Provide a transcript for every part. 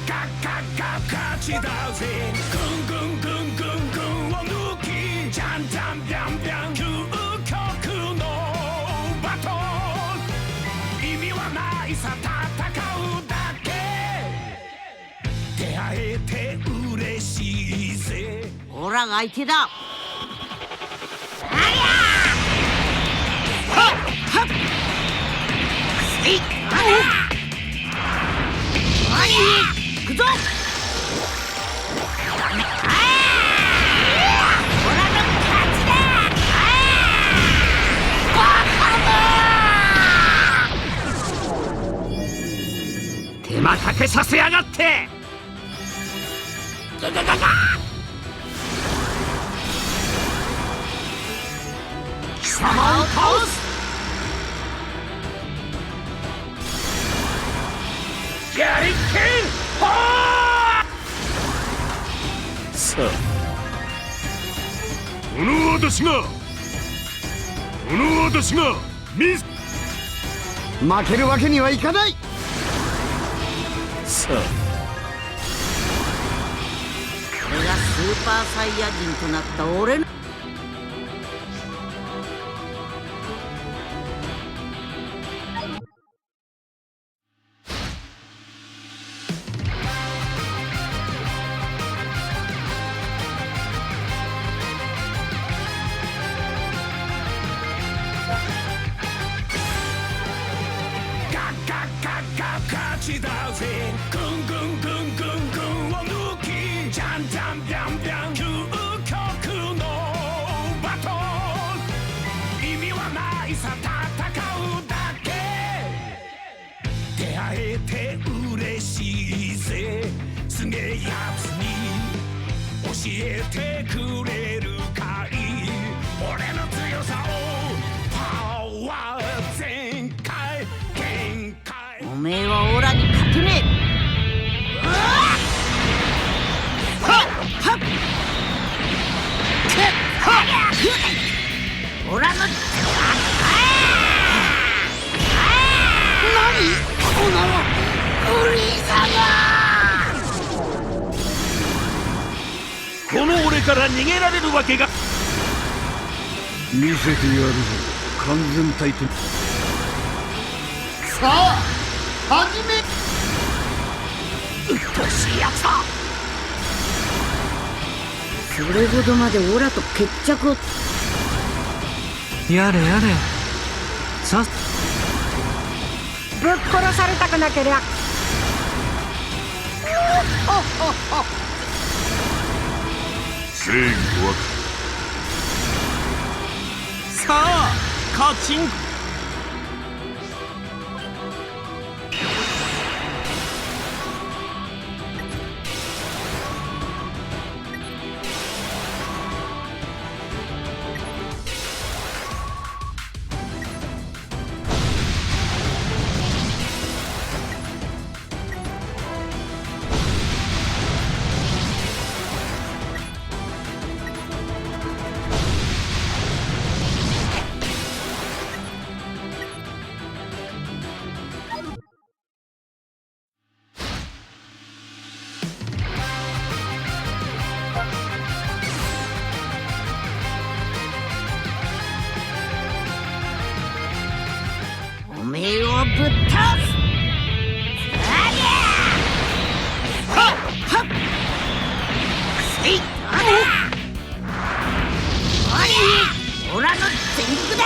勝ちだぜ。ぐんぐんぐんぐんぐんを抜き、じゃんじゃんびゃんびゃん、究極のバトル。意味はないさ、戦うだけ。出会えて嬉しいぜ。オラが相手だ。行くぞ。手間かけさせやがって。貴様を倒す。ギャリッケンホー。さあ、この私が負けるわけにはいかない。さあ、これがスーパーサイヤ人となった俺の。勝ちだぜ。ぐんぐんぐんぐんぐんを抜き、じゃんじゃんびゃんびゃん、究極のバトル。意味はないさ、戦うだけ。出会えて嬉しいぜ。すげえやつに教えてくれるかい。俺の強さをパワー全開限界。おめえはオラに勝てねえ。オラのこんなのフリーザこの俺から逃げられるわけが。見せてやるぞ、完全体と。さあ始め。うっとうしいやつだ。それほどまでオラと決着を。やれやれ。さっぶっ殺されたくなけりゃ。正義と悪。さあ、カチン。おめえをぶっ倒す。オラの全力だ。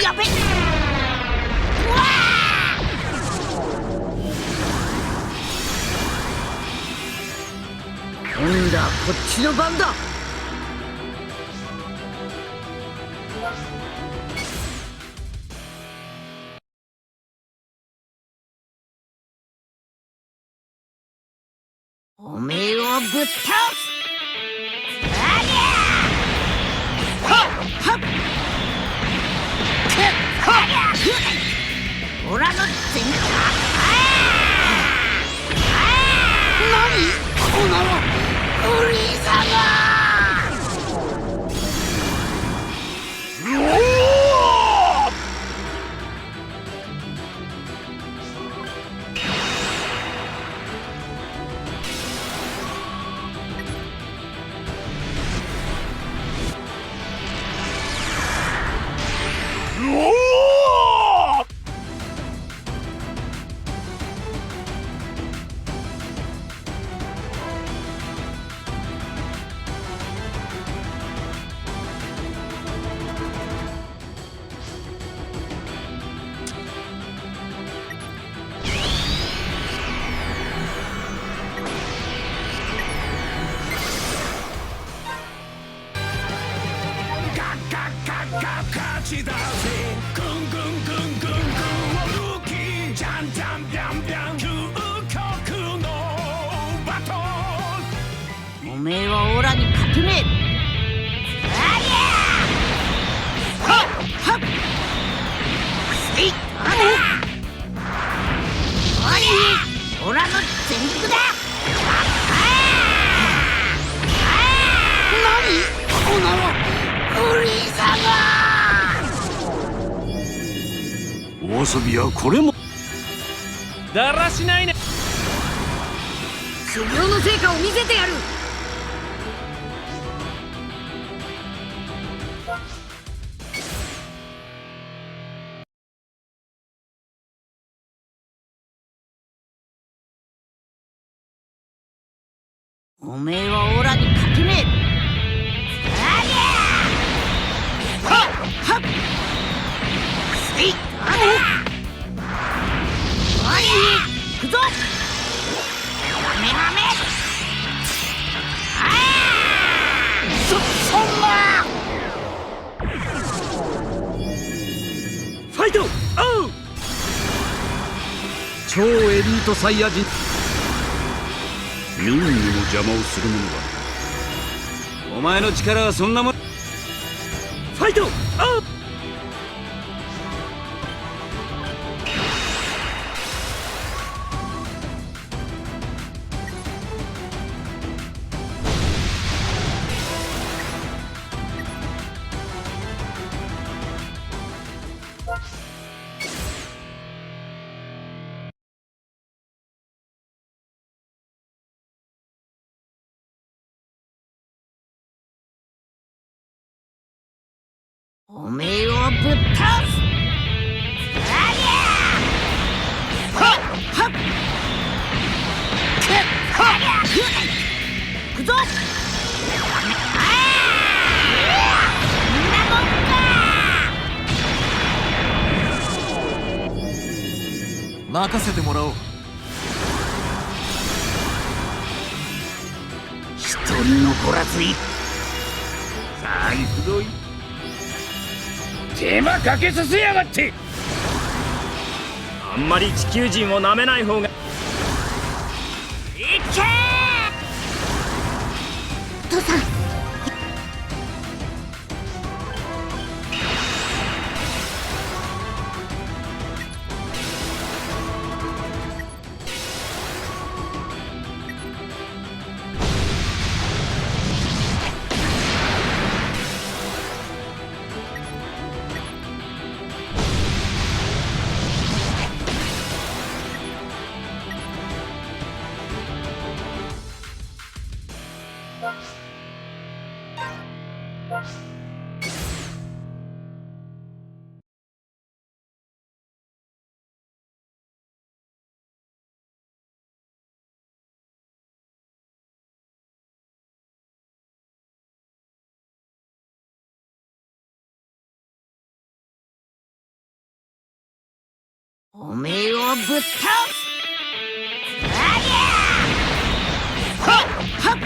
やべっ。今度はこっちの番だ。おめえをぶっ倒す。オラの全力。こんなのフリーザオラに勝てねえ。ありゃはっはっせいありゃおらの全力だ。このフリーザがお遊びはこれもだらしないね。修行の成果を見せてやる。おめえはオラに勝てねえ。ありゃはっはっせいありゃおい行くぞ。ガメガメそんなファイトオウ。超エリートサイヤ人。民にも邪魔をする者はお前の力はそんなもん。ファイトオウ。おめえをぶっ倒す。ありゃはっはっありゃ行くぞ。んなもんか。任せてもらおう。一人残らずい。さあ行くぞい。手間かけさせやがって。あんまり地球人をなめない方が。いけ父さん。おめえをぶっ倒す。ありゃはっはっ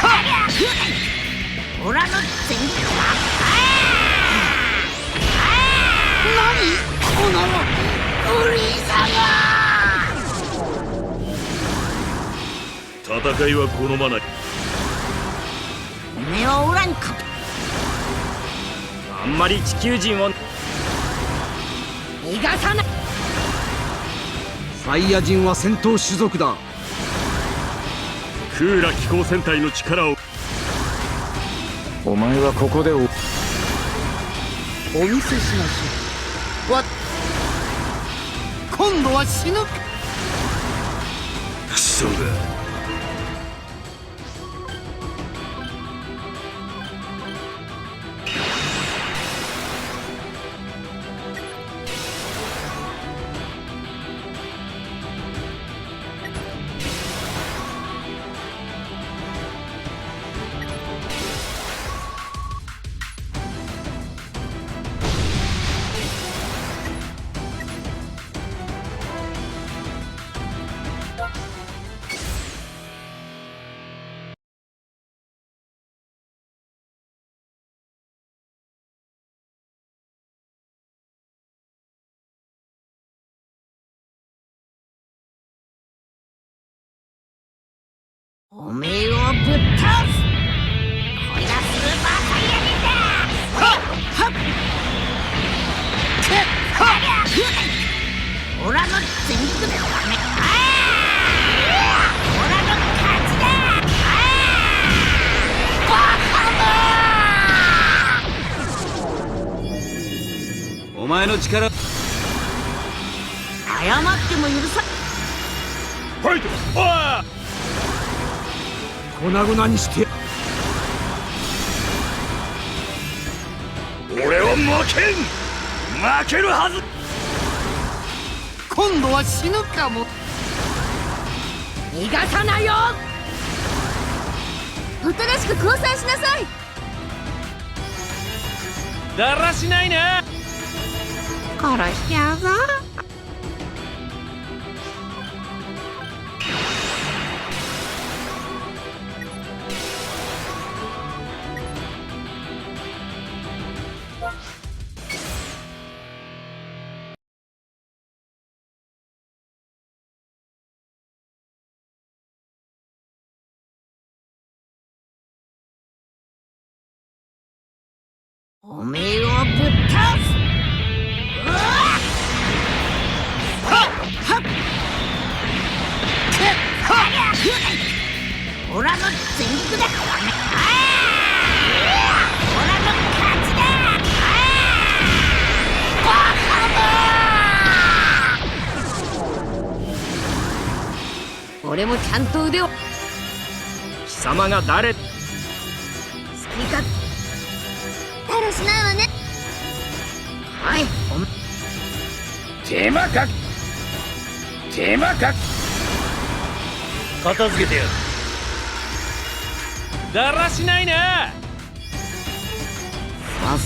ありゃオラの全力だ。このフリーザが戦いは好まない。おめえはオラに勝て。あんまり地球人を。逃がさない。サイヤ人は戦闘種族だ。クーラ機構戦隊の力を。お前はここでお見せしましょう。今度は死ぬ。クソが。おめえをぶっ倒す。これがスーパーサイヤ人だ。はっはっオラの全力でオラの勝ちだ。お前の力。謝っても許さ。ファイト。ああ、粉々にして俺は負けん。負けるはず。今度は死ぬかも。逃がさないよ。おとなしく降参しなさい。だらしないな。殺しちゃうぞ。おめえをぶっ倒す。オラの全力だ。オラの勝ちだ。俺もちゃんと腕を。貴様が誰？好きか。だらしないわね。はい。手間か片付けてやる。だらしないな。さっ